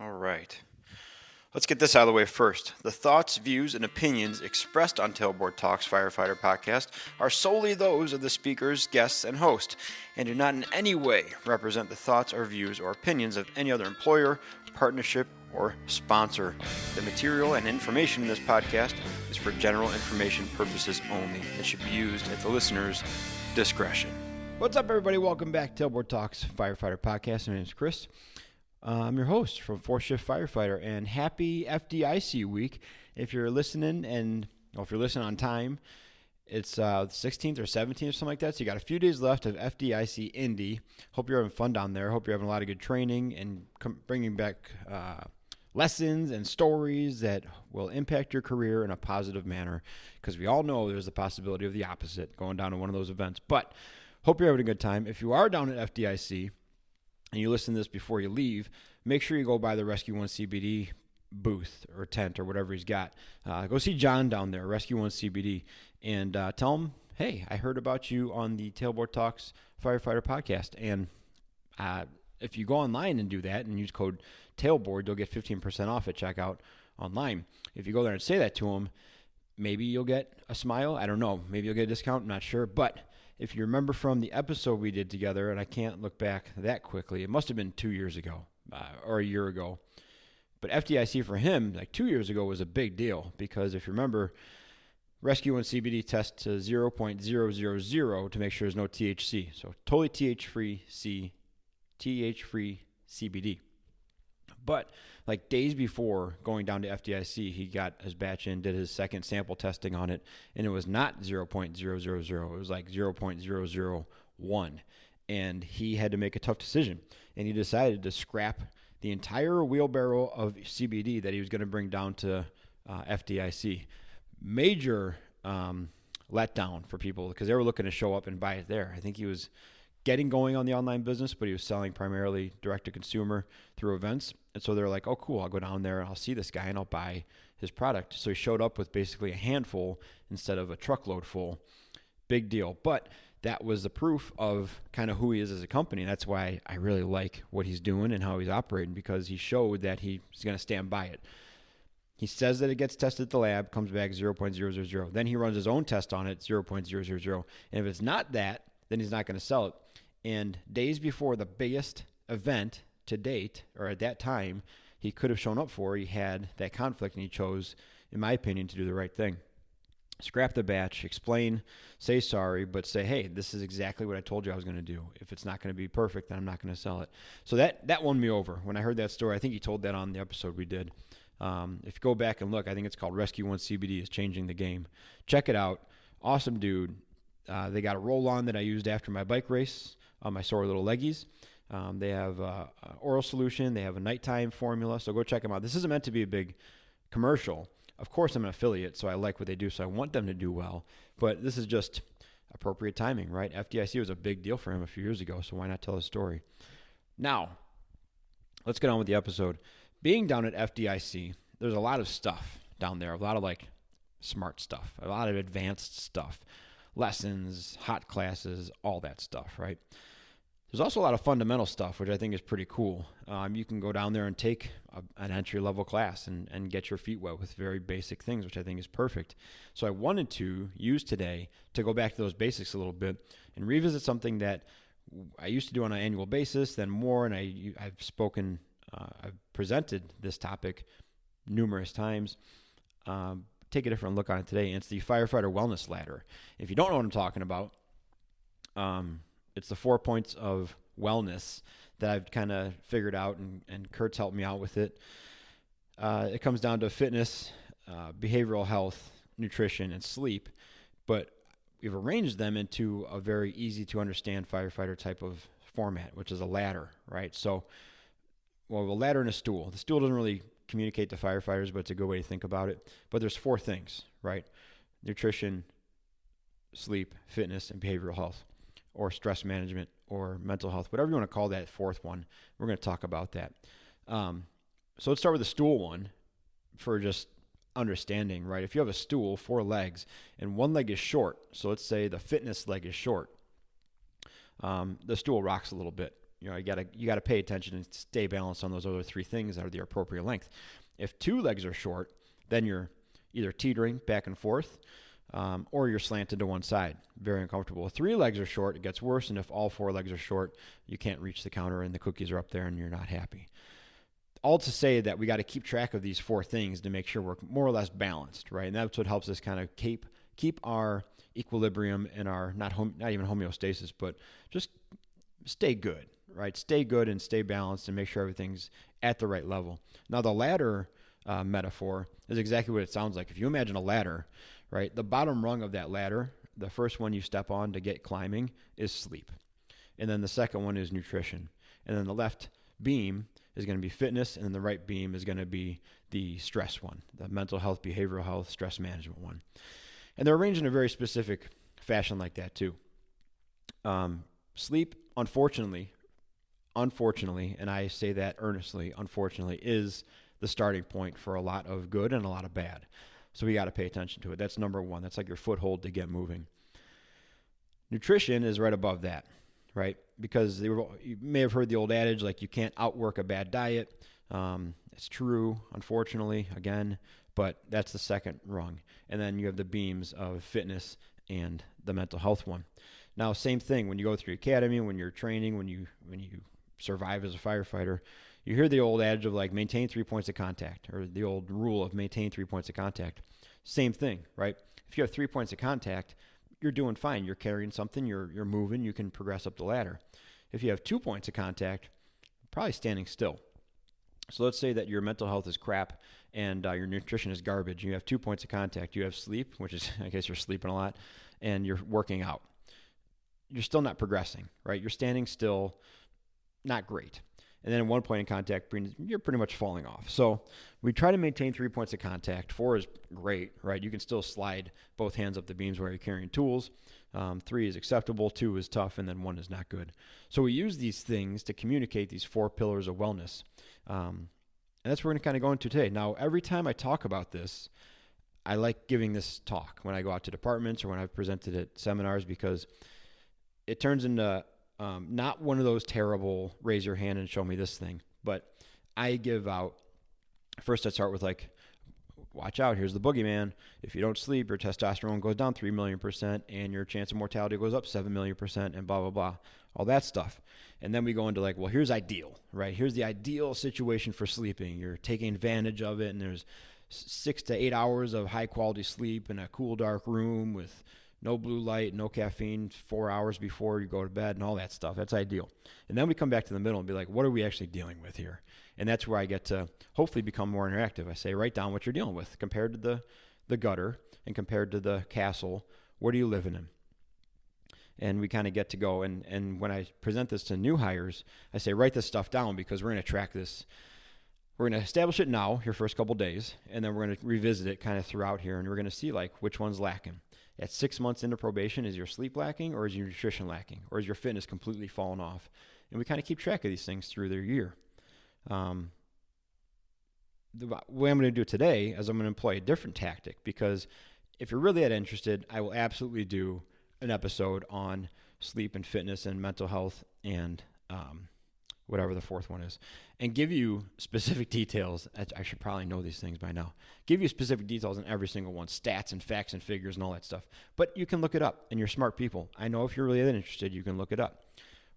All right. Let's get this out of the way first. The thoughts, views, and opinions expressed on Tailboard Talks Firefighter podcast are solely those of the speakers, guests, and host, and do not in any way represent the thoughts or views or opinions of any other employer, partnership, or sponsor. The material and information in this podcast is for general information purposes only and should be used at the listener's discretion. What's up, everybody? Welcome back to Tailboard Talks Firefighter podcast. My name is Chris. I'm your host from 4th Shift Firefighter, and happy FDIC week. If you're listening if you're listening on time, it's the 16th or 17th or something like that. So you got a few days left of FDIC Indy. Hope you're having fun down there. Hope you're having a lot of good training and bringing back lessons and stories that will impact your career in a positive manner, because we all know there's the possibility of the opposite going down to one of those events. But hope you're having a good time. If you are down at FDIC, and you listen to this before you leave, make sure you go by the Rescue 1 CBD booth or tent or whatever he's got. Go see John down there, Rescue 1 CBD, and tell him, hey, I heard about you on the Tailboard Talks Firefighter podcast. And if you go online and do that and use code TAILBOARD, you'll get 15% off at checkout online. If you go there and say that to him, maybe you'll get a smile. I don't know. Maybe you'll get a discount. I'm not sure. But if you remember from the episode we did together, and I can't look back that quickly, it must have been 2 years ago or a year ago. But FDIC for him, like 2 years ago, was a big deal because if you remember, Rescue 1 CBD test to 0.000 to make sure there's no THC. So totally TH-free CBD. But like days before going down to FDIC, he got his batch in, did his second sample testing on it, and it was not 0.000. It was like 0.001. And he had to make a tough decision. And he decided to scrap the entire wheelbarrow of CBD that he was going to bring down to FDIC. Major letdown for people because they were looking to show up and buy it there. I think he was getting going on the online business, but he was selling primarily direct to consumer through events. And so they're like, oh, cool, I'll go down there and I'll see this guy and I'll buy his product. So he showed up with basically a handful instead of a truckload full. Big deal. But that was the proof of kind of who he is as a company. And that's why I really like what he's doing and how he's operating, because he showed that he's going to stand by it. He says that it gets tested at the lab, comes back 0.000. Then he runs his own test on it, 0.000. And if it's not that, then he's not going to sell it. And days before the biggest event to date, or at that time, he could have shown up for, he had that conflict, and he chose, in my opinion, to do the right thing. Scrap the batch, explain, say sorry, but say, hey, this is exactly what I told you I was going to do. If it's not going to be perfect, then I'm not going to sell it. So that won me over. When I heard that story, I think he told that on the episode we did. If you go back and look, I think it's called Rescue 1 CBD is Changing the Game. Check it out. Awesome dude. They got a roll-on that I used after my bike race on my sore little leggies. They have oral solution. They have a nighttime formula. So go check them out. This isn't meant to be a big commercial. Of course, I'm an affiliate, so I like what they do, so I want them to do well. But this is just appropriate timing, right? FDIC was a big deal for him a few years ago, so why not tell his story? Now, let's get on with the episode. Being down at FDIC, there's a lot of stuff down there, a lot of like smart stuff, a lot of advanced stuff. Lessons, hot classes, all that stuff, right? There's also a lot of fundamental stuff, which I think is pretty cool. You can go down there and take an entry-level class and get your feet wet with very basic things, which I think is perfect. So I wanted to use today to go back to those basics a little bit and revisit something that I used to do on an annual basis, then more, and I've presented this topic numerous times. Take a different look on it today. And it's the Firefighter Wellness Ladder. If you don't know what I'm talking about, it's the 4 points of wellness that I've kind of figured out, and Kurt's helped me out with it. It comes down to fitness, behavioral health, nutrition, and sleep. But we've arranged them into a very easy to understand firefighter type of format, which is a ladder, right? So, a ladder and a stool. The stool doesn't really communicate to firefighters, but it's a good way to think about it. But there's 4 things, right? Nutrition, sleep, fitness, and behavioral health, or stress management, or mental health, whatever you want to call that 4th one. We're going to talk about that. So let's start with the stool one for just understanding, right? If you have a stool, 4 legs, and one leg is short, so let's say the fitness leg is short, the stool rocks a little bit. you gotta pay attention and stay balanced on those other 3 things that are the appropriate length. If 2 legs are short, then you're either teetering back and forth, or you're slanted to one side. Very uncomfortable. If 3 legs are short, it gets worse. And if all 4 legs are short, you can't reach the counter and the cookies are up there and you're not happy. All to say that we got to keep track of these 4 things to make sure we're more or less balanced, right? And that's what helps us kind of keep our equilibrium and our not even homeostasis, but just stay good, right? Stay good and stay balanced and make sure everything's at the right level. Now, the ladder metaphor is exactly what it sounds like. If you imagine a ladder, right, the bottom rung of that ladder, the first one you step on to get climbing is sleep. And then the second one is nutrition. And then the left beam is going to be fitness, and then the right beam is going to be the stress one, the mental health, behavioral health, stress management one. And they're arranged in a very specific fashion like that too. Sleep, unfortunately, and I say that earnestly, unfortunately, is the starting point for a lot of good and a lot of bad. So we got to pay attention to it. That's number 1. That's like your foothold to get moving. Nutrition is right above that, right? Because you may have heard the old adage, like you can't outwork a bad diet. It's true, unfortunately, again, but that's the second rung. And then you have the beams of fitness and the mental health one. Now, same thing when you go through academy, when you're training, when you survive as a firefighter, you hear the old adage of like maintain 3 points of contact, or the old rule of maintain 3 points of contact. Same thing, right? If you have 3 points of contact, you're doing fine. You're carrying something, you're moving, you can progress up the ladder. If you have 2 points of contact, probably standing still. So let's say that your mental health is crap and your nutrition is garbage. You have 2 points of contact. You have sleep, which is, I guess you're sleeping a lot, and you're working out. You're still not progressing, right? You're standing still, not great. And then 1 point in contact, you're pretty much falling off. So we try to maintain 3 points of contact. 4 is great, right? You can still slide both hands up the beams while you're carrying tools. 3 is acceptable, 2 is tough, and then 1 is not good. So we use these things to communicate these 4 pillars of wellness. And that's what we're going to kind of go into today. Now, every time I talk about this, I like giving this talk when I go out to departments or when I've presented at seminars, because it turns into not one of those terrible raise your hand and show me this thing, but I give out, first I start with like, watch out, here's the boogeyman. If you don't sleep, your testosterone goes down 3 million % and your chance of mortality goes up 7 million % and blah, blah, blah, all that stuff. And then we go into like, well, here's ideal, right? Here's the ideal situation for sleeping. You're taking advantage of it, and there's 6 to 8 hours of high quality sleep in a cool, dark room with no blue light, no caffeine, 4 hours before you go to bed and all that stuff. That's ideal. And then we come back to the middle and be like, what are we actually dealing with here? And that's where I get to hopefully become more interactive. I say, write down what you're dealing with compared to the gutter and compared to the castle. What are you living in? And we kind of get to go. And when I present this to new hires, I say, write this stuff down, because we're going to track this. We're going to establish it now, your first couple days, and then we're going to revisit it kind of throughout here. And we're going to see like which one's lacking. At 6 months into probation, is your sleep lacking, or is your nutrition lacking, or is your fitness completely fallen off? And we kind of keep track of these things through their year. The way I'm going to do it today is I'm going to employ a different tactic, because if you're really that interested, I will absolutely do an episode on sleep and fitness and mental health and whatever the fourth one is, and give you specific details. I should probably know these things by now. Give you specific details on every single one, stats and facts and figures and all that stuff. But you can look it up, and you're smart people. I know if you're really that interested, you can look it up.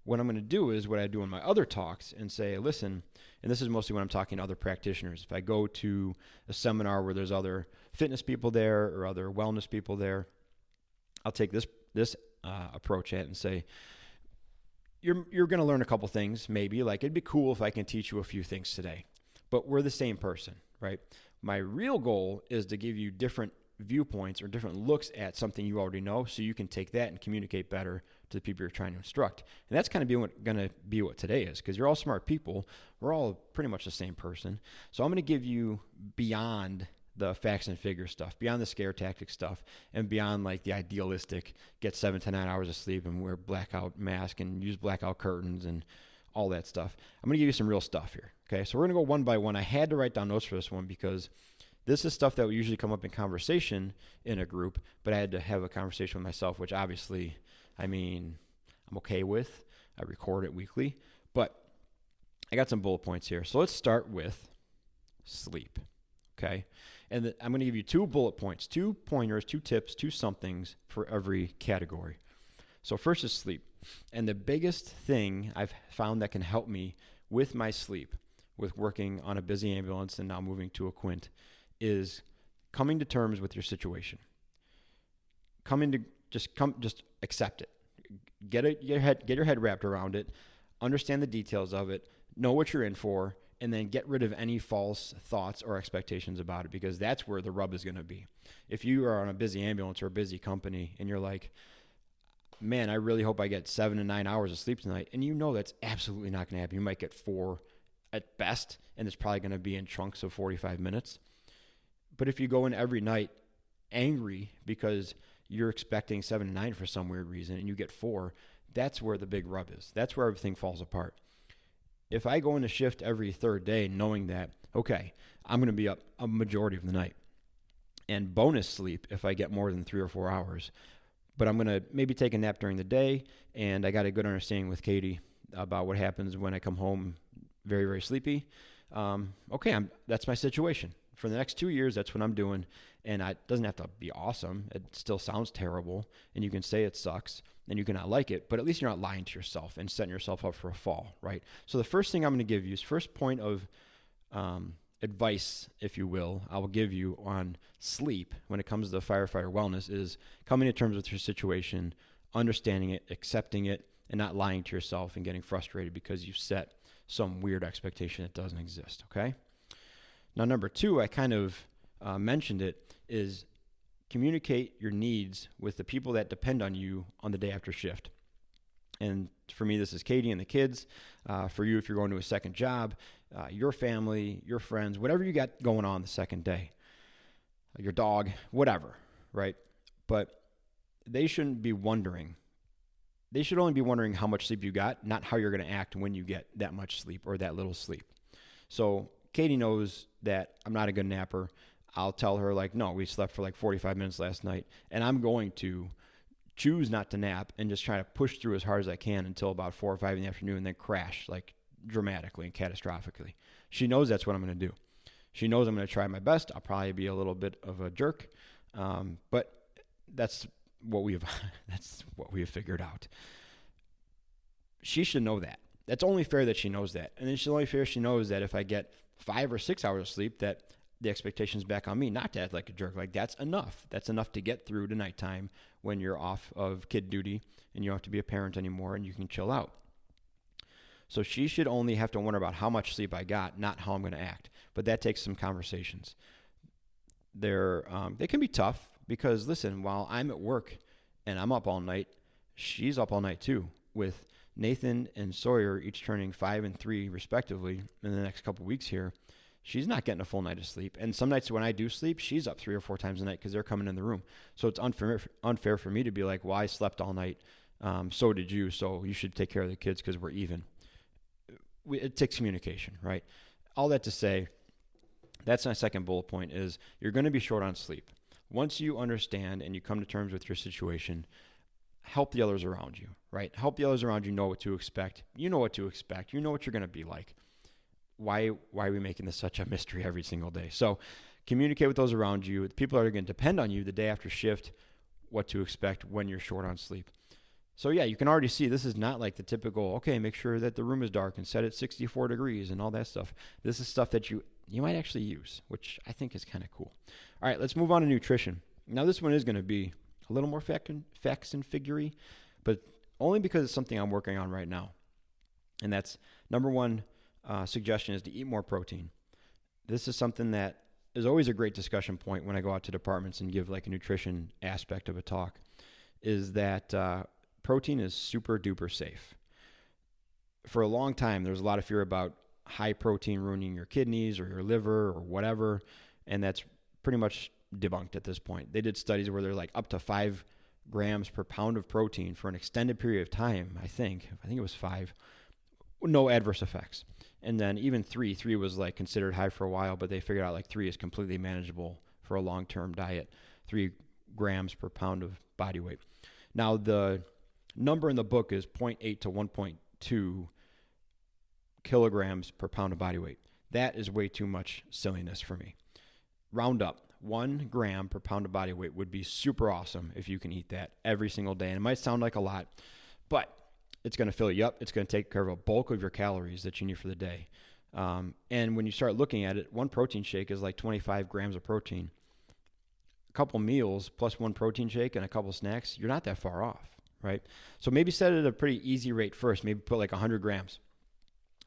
What I'm going to do is what I do in my other talks and say, listen, and this is mostly when I'm talking to other practitioners. If I go to a seminar where there's other fitness people there or other wellness people there, I'll take this approach at it and say, you're going to learn a couple things, maybe. Like, it'd be cool if I can teach you a few things today, but we're the same person, right? My real goal is to give you different viewpoints or different looks at something you already know, so you can take that and communicate better to the people you're trying to instruct. And that's kind of going to be what today is, because you're all smart people. We're all pretty much the same person. So I'm going to give you beyond the facts and figures stuff, beyond the scare tactic stuff, and beyond like the idealistic get 7 to 9 hours of sleep and wear blackout mask and use blackout curtains and all that stuff. I'm going to give you some real stuff here. Okay, so we're going to go one by one. I had to write down notes for this one because this is stuff that would usually come up in conversation in a group, but I had to have a conversation with myself, which obviously, I mean, I'm okay with. I record it weekly, but I got some bullet points here. So let's start with sleep, okay? And I'm going to give you 2 bullet points, 2 pointers, 2 tips, 2 somethings for every category. So first is sleep. And the biggest thing I've found that can help me with my sleep, with working on a busy ambulance and now moving to a Quint, is coming to terms with your situation. Just accept it. Get your head wrapped around it. Understand the details of it. Know what you're in for, and then get rid of any false thoughts or expectations about it, because that's where the rub is going to be. If you are on a busy ambulance or a busy company and you're like, man, I really hope I get 7 to 9 hours of sleep tonight, and you know that's absolutely not going to happen. You might get 4 at best, and it's probably going to be in chunks of 45 minutes. But if you go in every night angry because you're expecting 7 to 9 for some weird reason and you get 4, that's where the big rub is. That's where everything falls apart. If I go into shift every third day knowing that, okay, I'm going to be up a majority of the night, and bonus sleep if I get more than 3 or 4 hours, but I'm going to maybe take a nap during the day, and I got a good understanding with Katie about what happens when I come home very, very sleepy. That's my situation. For the next 2 years, that's what I'm doing, and it doesn't have to be awesome. It still sounds terrible, and you can say it sucks, and you cannot like it, but at least you're not lying to yourself and setting yourself up for a fall, right? So the first thing I'm going to give you is first point of advice, if you will, I will give you on sleep when it comes to firefighter wellness is coming to terms with your situation, understanding it, accepting it, and not lying to yourself and getting frustrated because you set some weird expectation that doesn't exist, okay? Now, number 2, I kind of mentioned it, is communicate your needs with the people that depend on you on the day after shift. And for me, this is Katie and the kids. For you, if you're going to a second job, your family, your friends, whatever you got going on the second day, your dog, whatever, right? But they shouldn't be wondering. They should only be wondering how much sleep you got, not how you're going to act when you get that much sleep or that little sleep. So Katie knows that I'm not a good napper. I'll tell her, like, no, we slept for like 45 minutes last night, and I'm going to choose not to nap and just try to push through as hard as I can until about 4 or 5 in the afternoon and then crash like dramatically and catastrophically. She knows that's what I'm going to do. She knows I'm going to try my best. I'll probably be a little bit of a jerk, but that's what we have figured out. She should know that. That's only fair that she knows that. And then it's only fair she knows that if I get 5 or 6 hours of sleep, that the expectation's back on me not to act like a jerk. Like, that's enough. That's enough to get through to nighttime when you're off of kid duty and you don't have to be a parent anymore and you can chill out. So she should only have to wonder about how much sleep I got, not how I'm going to act. But that takes some conversations. They can be tough because, listen, while I'm at work and I'm up all night, she's up all night too, with Nathan and Sawyer each turning 5 and 3 respectively in the next couple weeks here. She's not getting a full night of sleep. And some nights when I do sleep, she's up 3 or 4 times a night because they're coming in the room. So it's unfair for me to be like, well, I slept all night. So did you. So you should take care of the kids because we're even. It takes communication, right? All that to say, that's my second bullet point is you're going to be short on sleep. Once you understand and you come to terms with your situation, help the others around you, right? Help the others around you know what to expect. You know what to expect. You know what you're going to be like. Why are we making this such a mystery every single day? So communicate with those around you, the people that are going to depend on you the day after shift, what to expect when you're short on sleep. So yeah, you can already see this is not like the typical, okay, make sure that the room is dark and set it 64 degrees and all that stuff. This is stuff that you might actually use, which I think is kind of cool. All right, let's move on to nutrition. Now this one is going to be a little more facts and figure-y, but only because it's something I'm working on right now. And that's number 1 suggestion is to eat more protein. This is something that is always a great discussion point when I go out to departments and give like a nutrition aspect of a talk, is that protein is super duper safe. For a long time, there was a lot of fear about high protein ruining your kidneys or your liver or whatever, and that's pretty much debunked at this point. They did studies where they're like up to 5 grams per pound of protein for an extended period of time. I think it was 5, no adverse effects. And then even 3 was like considered high for a while, but they figured out like 3 is completely manageable for a long-term diet, 3 grams per pound of body weight. Now the number in the book is 0.8 to 1.2 kilograms per pound of body weight. That is way too much silliness for me. Round up. 1 gram per pound of body weight would be super awesome if you can eat that every single day. And it might sound like a lot, but it's going to fill you up. It's going to take care of a bulk of your calories that you need for the day. And when you start looking at it, one protein shake is like 25 grams of protein. A couple meals plus one protein shake and a couple snacks, you're not that far off, right? So maybe set it at a pretty easy rate first. Maybe put like 100 grams.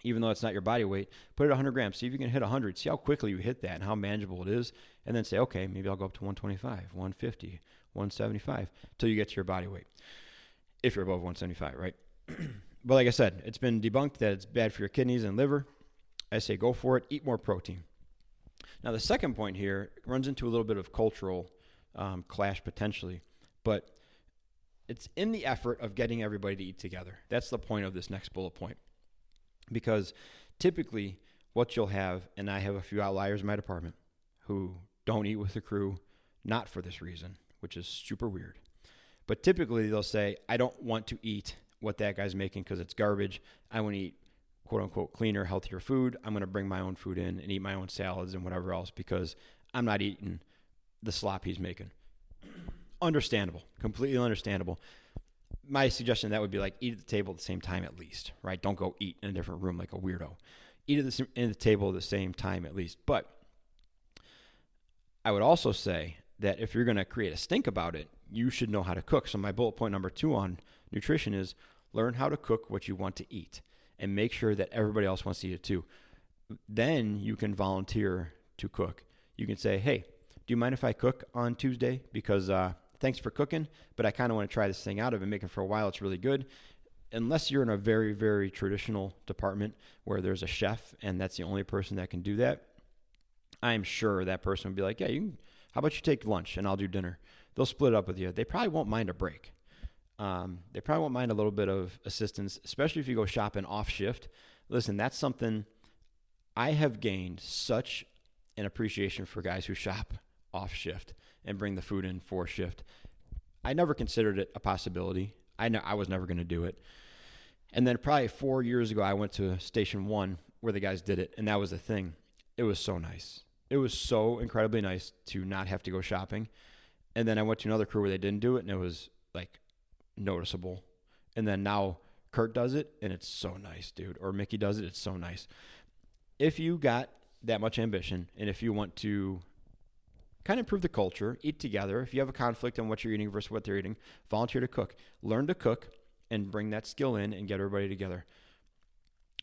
Even though it's not your body weight, put it at 100 grams. See if you can hit 100. See how quickly you hit that and how manageable it is. And then say, okay, maybe I'll go up to 125, 150, 175 until you get to your body weight. If you're above 175, right? But like I said, it's been debunked that it's bad for your kidneys and liver. I say go for it. Eat more protein. Now, the second point here runs into a little bit of cultural clash potentially. But it's in the effort of getting everybody to eat together. That's the point of this next bullet point. Because typically what you'll have, and I have a few outliers in my department who don't eat with the crew, not for this reason, which is super weird. But typically they'll say, I don't want to eat what that guy's making because it's garbage. I want to eat quote unquote cleaner, healthier food. I'm going to bring my own food in and eat my own salads and whatever else because I'm not eating the slop he's making. Understandable, completely understandable. My suggestion that would be like eat at the table at the same time at least, right? Don't go eat in a different room like a weirdo. Eat at the table at the same time at least. But I would also say that if you're going to create a stink about it, you should know how to cook. So my bullet point number 2 on nutrition is learn how to cook what you want to eat and make sure that everybody else wants to eat it too. Then you can volunteer to cook. You can say, hey, do you mind if I cook on Tuesday? Because thanks for cooking, but I kind of want to try this thing out. I've been making it for a while. It's really good. Unless you're in a very, very traditional department where there's a chef and that's the only person that can do that, I'm sure that person would be like, yeah, how about you take lunch and I'll do dinner? They'll split up with you. They probably won't mind a break. They probably won't mind a little bit of assistance, especially if you go shopping off shift. Listen, that's something I have gained such an appreciation for guys who shop off shift and bring the food in for shift. I never considered it a possibility. I know I was never going to do it. And then probably 4 years ago, I went to Station 1 where the guys did it, and that was the thing. It was so nice. It was so incredibly nice to not have to go shopping. And then I went to another crew where they didn't do it, and it was like noticeable. And then now Kurt does it, and it's so nice, dude. Or Mickey does it, it's so nice. If you got that much ambition, and if you want to kind of improve the culture, eat together. If you have a conflict on what you're eating versus what they're eating, volunteer to cook. Learn to cook and bring that skill in and get everybody together.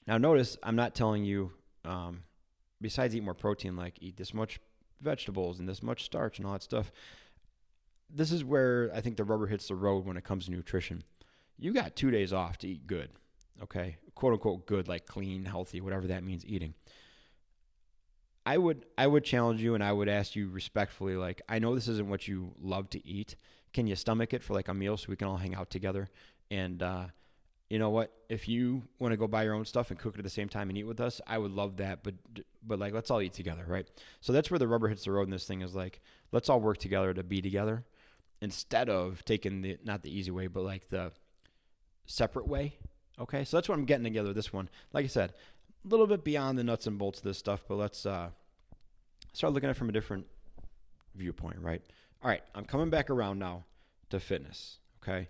Now notice, I'm not telling you, besides eat more protein, like eat this much vegetables and this much starch and all that stuff. This is where I think the rubber hits the road when it comes to nutrition. You got 2 days off to eat good, okay? Quote unquote good, like clean, healthy, whatever that means eating. I would challenge you and I would ask you respectfully, like, I know this isn't what you love to eat. Can you stomach it for like a meal so we can all hang out together? And you know what? If you want to go buy your own stuff and cook it at the same time and eat with us, I would love that. But like, let's all eat together, right? So that's where the rubber hits the road in this thing is like, let's all work together to be together instead of taking not the easy way, but like the separate way. Okay. So that's what I'm getting together with this one. Like I said, a little bit beyond the nuts and bolts of this stuff, but let's start looking at it from a different viewpoint, right? All right, I'm coming back around now to fitness, okay?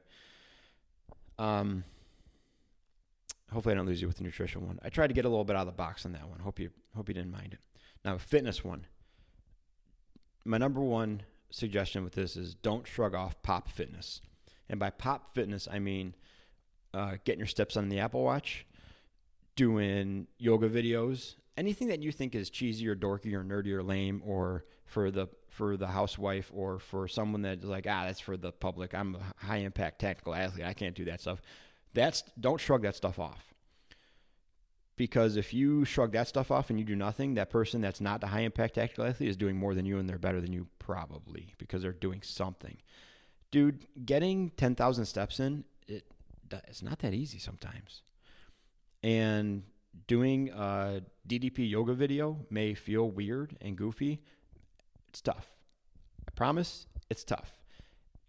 Hopefully I don't lose you with the nutrition one. I tried to get a little bit out of the box on that one. Hope you didn't mind it. Now, fitness one. My number one suggestion with this is don't shrug off pop fitness. And by pop fitness, I mean getting your steps on the Apple Watch, doing yoga videos, anything that you think is cheesy or dorky or nerdy or lame, or for the housewife or for someone that's like, that's for the public. I'm a high impact tactical athlete. I can't do that stuff. Don't shrug that stuff off. Because if you shrug that stuff off and you do nothing, that person that's not the high impact tactical athlete is doing more than you and they're better than you probably because they're doing something. Dude, getting 10,000 steps in, it's not that easy sometimes. And doing a DDP yoga video may feel weird and goofy. It's tough. I promise it's tough.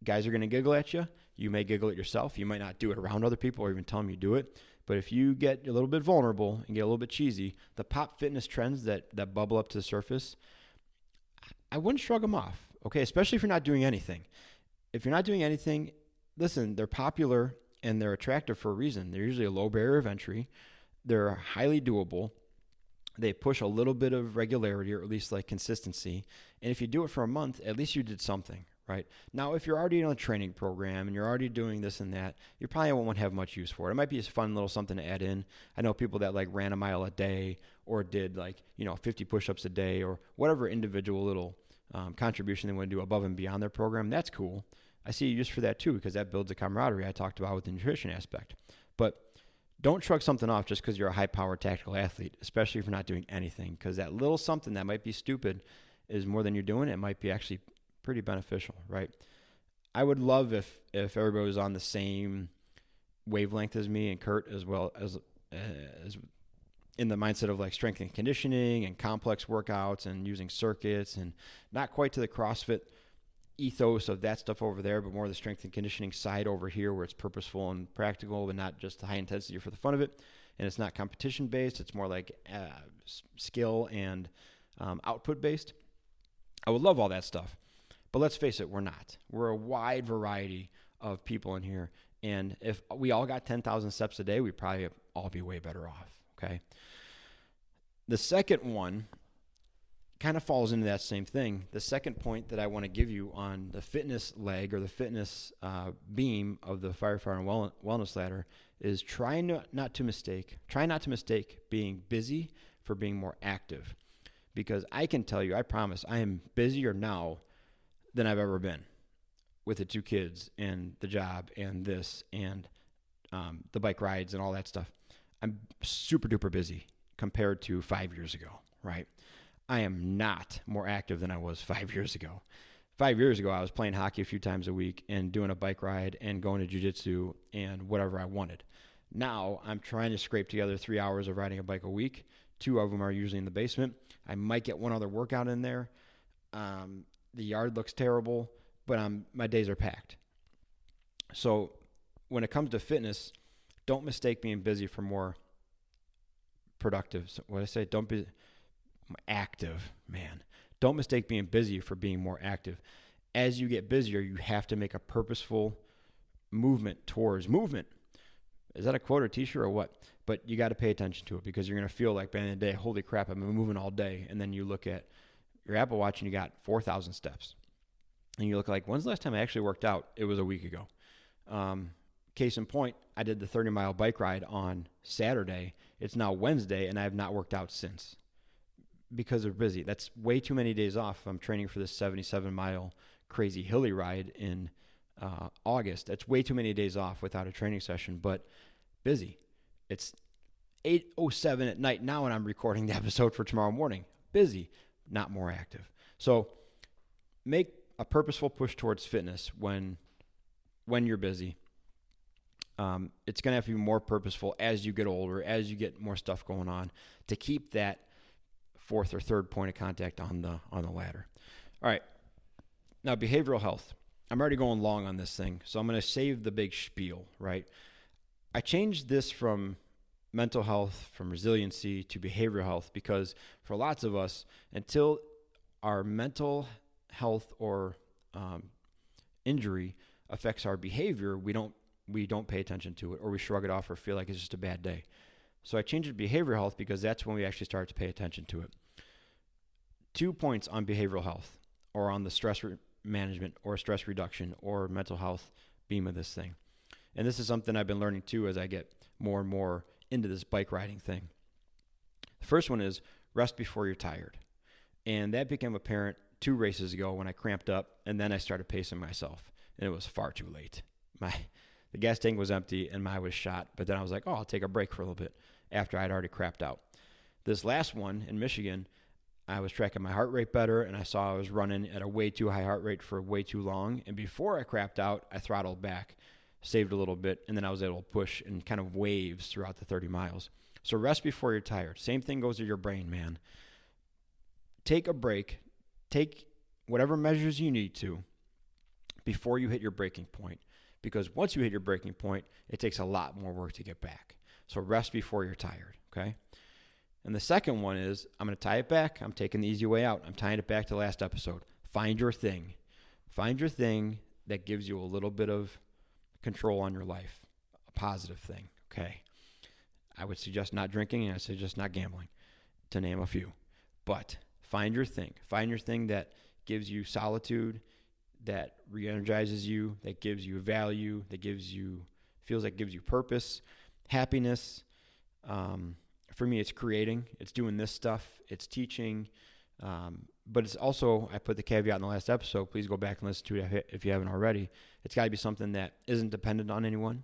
Guys are going to giggle at you. You may giggle at yourself. You might not do it around other people or even tell them you do it. But if you get a little bit vulnerable and get a little bit cheesy, the pop fitness trends that bubble up to the surface, I wouldn't shrug them off, okay? Especially if you're not doing anything. If you're not doing anything, listen, they're popular and they're attractive for a reason. They're usually a low barrier of entry. They're highly doable. They push a little bit of regularity, or at least like consistency. And if you do it for a month, at least you did something, right? Now, if you're already in a training program and you're already doing this and that, you probably won't have much use for it. It might be a fun little something to add in. I know people that like ran a mile a day or did 50 push-ups a day or whatever individual little contribution they want to do above and beyond their program. That's cool. I see use for that too, because that builds a camaraderie I talked about with the nutrition aspect. But don't shrug something off just because you're a high-powered tactical athlete, especially if you're not doing anything, because that little something that might be stupid is more than you're doing. It might be actually pretty beneficial, right? I would love if everybody was on the same wavelength as me and Kurt, as well as in the mindset of like strength and conditioning and complex workouts and using circuits, and not quite to the CrossFit ethos of that stuff over there, but more the strength and conditioning side over here, where it's purposeful and practical and not just high intensity for the fun of it. And it's not competition based. It's more like skill and output based. I would love all that stuff, but let's face it, we're not. We're a wide variety of people in here. And if we all got 10,000 steps a day, we'd probably all be way better off. Okay. The second one kind of falls into that same thing. The second point that I want to give you on the fitness leg, or the fitness beam of the firefighter and wellness ladder, is try not to mistake being busy for being more active. Because I can tell you, I promise, I am busier now than I've ever been with the 2 kids and the job and this and the bike rides and all that stuff. I'm super duper busy compared to 5 years ago, right? I am not more active than I was 5 years ago. 5 years ago, I was playing hockey a few times a week and doing a bike ride and going to jiu-jitsu and whatever I wanted. Now, I'm trying to scrape together 3 hours of riding a bike a week. 2 of them are usually in the basement. I might get one other workout in there. The yard looks terrible, but my days are packed. So when it comes to fitness, don't mistake being busy for more productive. So what I say, don't be active, man. Don't mistake being busy for being more active. As you get busier, you have to make a purposeful movement towards movement. Is that a quote or t-shirt or what? But you got to pay attention to it, because you're going to feel like by the end of the day, holy crap, I've been moving all day. And then you look at your Apple Watch and you got 4,000 steps. And you look like, when's the last time I actually worked out? It was a week ago. Case in point, I did the 30-mile bike ride on Saturday. It's now Wednesday, and I have not worked out since, because they're busy. That's way too many days off. I'm training for this 77-mile crazy hilly ride in August. That's way too many days off without a training session, but busy. It's 8:07 at night now, and I'm recording the episode for tomorrow morning. Busy, not more active. So make a purposeful push towards fitness when you're busy. It's going to have to be more purposeful as you get older, as you get more stuff going on, to keep that fourth or third point of contact on the ladder. All right. Now, behavioral health. I'm already going long on this thing, so I'm going to save the big spiel, right? I changed this from mental health, from resiliency to behavioral health, because for lots of us, until our mental health or injury affects our behavior, we don't pay attention to it, or we shrug it off or feel like it's just a bad day. So I changed it to behavioral health because that's when we actually start to pay attention to it. 2 points on behavioral health, or on the stress management or stress reduction or mental health beam of this thing. And this is something I've been learning too as I get more and more into this bike riding thing. The first one is rest before you're tired. And that became apparent 2 races ago when I cramped up, and then I started pacing myself, and it was far too late. The gas tank was empty and I was shot, but then I was like, I'll take a break for a little bit after I'd already crapped out. This last one in Michigan, I was tracking my heart rate better, and I saw I was running at a way too high heart rate for way too long. And before I crapped out, I throttled back, saved a little bit, and then I was able to push in kind of waves throughout the 30 miles. So rest before you're tired. Same thing goes to your brain, man. Take a break. Take whatever measures you need to before you hit your breaking point. Because once you hit your breaking point, it takes a lot more work to get back. So rest before you're tired, okay? And the second one is, I'm going to tie it back. I'm taking the easy way out. I'm tying it back to the last episode. Find your thing. Find your thing that gives you a little bit of control on your life, a positive thing, okay? I would suggest not drinking, and I suggest not gambling, to name a few. But find your thing. Find your thing that gives you solitude, that re-energizes you, that gives you value, that gives you purpose, happiness. For me, it's creating. It's doing this stuff. It's teaching. But it's also, I put the caveat in the last episode. Please go back and listen to it if you haven't already. It's got to be something that isn't dependent on anyone.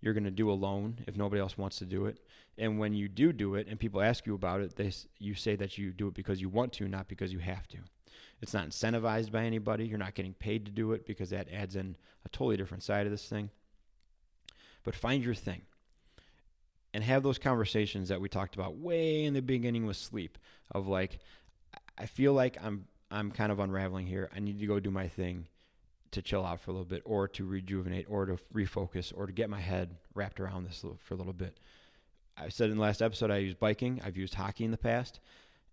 You're going to do alone if nobody else wants to do it. And when you do it and people ask you about it, you say that you do it because you want to, not because you have to. It's not incentivized by anybody. You're not getting paid to do it, because that adds in a totally different side of this thing. But find your thing and have those conversations that we talked about way in the beginning with sleep, of like, I feel like I'm kind of unraveling here. I need to go do my thing to chill out for a little bit, or to rejuvenate, or to refocus, or to get my head wrapped around this for a little bit. I said in the last episode, I used biking. I've used hockey in the past.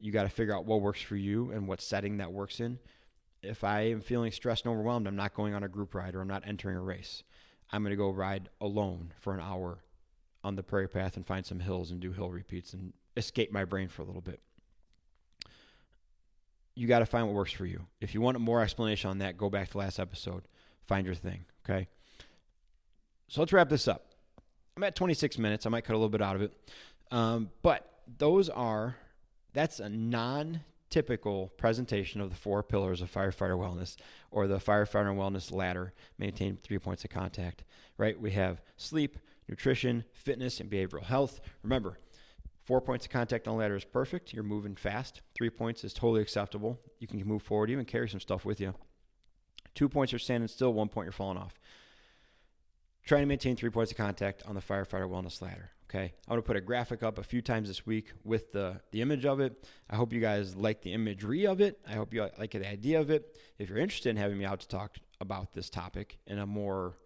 You got to figure out what works for you and what setting that works in. If I am feeling stressed and overwhelmed, I'm not going on a group ride, or I'm not entering a race. I'm going to go ride alone for an hour on the prairie path and find some hills and do hill repeats and escape my brain for a little bit. You got to find what works for you. If you want more explanation on that, go back to the last episode. Find your thing, okay? So let's wrap this up. I'm at 26 minutes. I might cut a little bit out of it. But that's a non-typical presentation of the 4 pillars of firefighter wellness, or the firefighter wellness ladder. Maintain 3 points of contact, right? We have sleep, nutrition, fitness, and behavioral health. Remember, 4 points of contact on the ladder is perfect. You're moving fast. 3 points is totally acceptable. You can move forward, even carry some stuff with you. 2 points, you're standing still. 1 point, you're falling off. Try to maintain 3 points of contact on the firefighter wellness ladder, okay? I'm going to put a graphic up a few times this week with the image of it. I hope you guys like the imagery of it. I hope you like the idea of it. If you're interested in having me out to talk about this topic in a more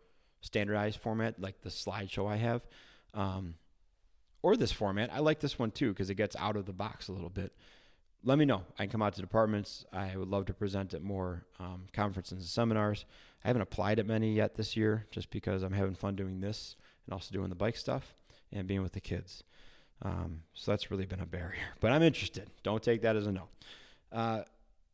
standardized format, like the slideshow I have, or this format, I like this one too, because it gets out of the box a little bit. Let me know. I can come out to departments. I would love to present at more conferences and seminars. I haven't applied at many yet this year, just because I'm having fun doing this and also doing the bike stuff and being with the kids. So that's really been a barrier. But I'm interested. Don't take that as a no. All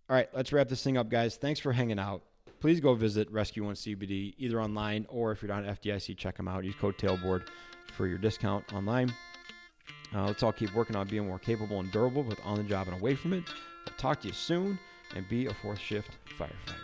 right, let's wrap this thing up, guys. Thanks for hanging out. Please go visit Rescue One CBD, either online, or if you're down at FDIC, check them out. Use code TAILBOARD for your discount online. Let's all keep working on being more capable and durable, both on the job and away from it. We'll talk to you soon, and be a 4th shift firefighter.